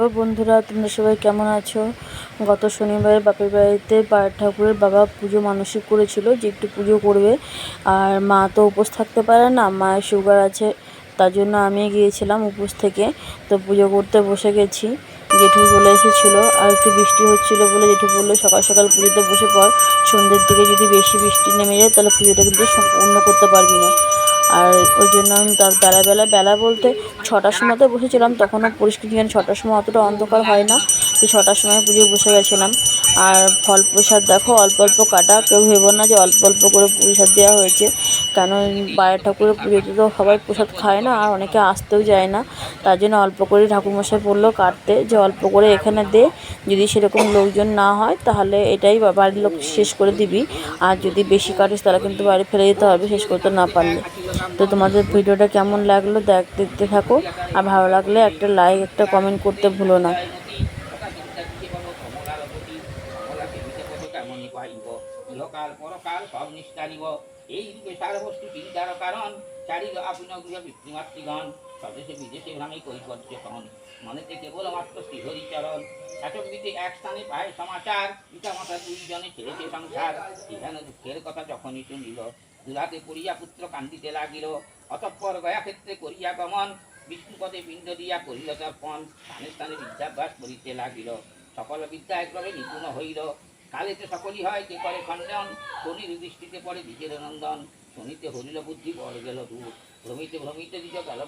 Hello বন্ধুরা, তোমরা সবাই কেমন আছো? গত শনিবারে বাপের বাড়িতে পাড়ার ঠাকুরের বাবা পুজো মানসিক করেছিল যে একটু পুজো করবে। আর মা তো উপোস থাকতে পারে না, মায়ের সুগার আছে, তার জন্য আমি গিয়েছিলাম উপোস থেকে। তো পুজো করতে বসে গেছি, জেঠু চলে এসেছিলো। আর একটু বৃষ্টি হচ্ছিলো বলে জেঠু বললো সকাল সকাল পুজোতে বসে পড়, সন্ধ্যের দিকে যদি বেশি বৃষ্টি নেমে যায় তাহলে পুজোটা কিন্তু সম্পূর্ণ করতে পারবি না। আর ওই জন্য আমি তার বেলা বলতে 6টার সময়তে বসেছিলাম, তখনও পরিষ্কার, যেখানে 6টার সময় অতটা অন্ধকার হয় না, তো 6টার সময় পুজোয় বসে গেছিলাম। আর ফল প্রসাদ দেখো অল্প অল্প কাটা, কেউ ভেবো না যে অল্প অল্প করে প্রসাদ দেওয়া হয়েছে, কেন বাইরের ঠাকুরের পুজোতে তো সবাই প্রসাদ খায় না, আর অনেকে আসতেও যায় না। তার জন্য অল্প করে ঠাকুরমশাই বললো কাটতে, যে অল্প করে এখানে দে, যদি সেরকম লোকজন না হয় তাহলে এটাই বাড়ির লোক শেষ করে দিবি, আর যদি বেশি কাটিস তাহলে কিন্তু বাড়ি ফেলে যেতে হবে শেষ করতে না পারলে। তো তোমাদের ভিডিওটা কেমন লাগলো দেখতে থাকো, আর ভালো লাগলে একটা লাইক একটা কমেন্ট করতে ভুলো না। ইহকাল পরকাল সব নিষ্ঠানিব এই রূপে সারবস্তু চিন্তার কারণ চারিল আপন গৃহ পিতৃমাতৃগণ স্বদেশে বিদেশে ভ্রমে কৈকর্য হন মনেতে কেবলমাত্র শ্রীহরিচরণ এচম্বিতে এক স্থানে পায় সমাচার পিতামাতা দুইজনে ছেড়েছে সংসার এখানে দুঃখের কথা যখনই শুনিল দুলাতে পড়িয়া পুত্র কান্দিতে লাগিল অতঃপর গয়া ক্ষেত্রে করিয়া গমন বিষ্ণুপদে পিণ্ড দিয়া করিল তর্পণ স্থানে স্থানে বিদ্যাভ্যাস করিতে লাগিল সকল বিদ্যা একভাবে নিপুণ হইল কালেতে সকলই হয় কে করে খণ্ডন শনির দৃষ্টিতে পড়ে দ্বিজের নন্দন শনিতে হরিল বুদ্ধি বড় গেল দূর ভ্রমিতে ভ্রমিতে দ্বিজ গেল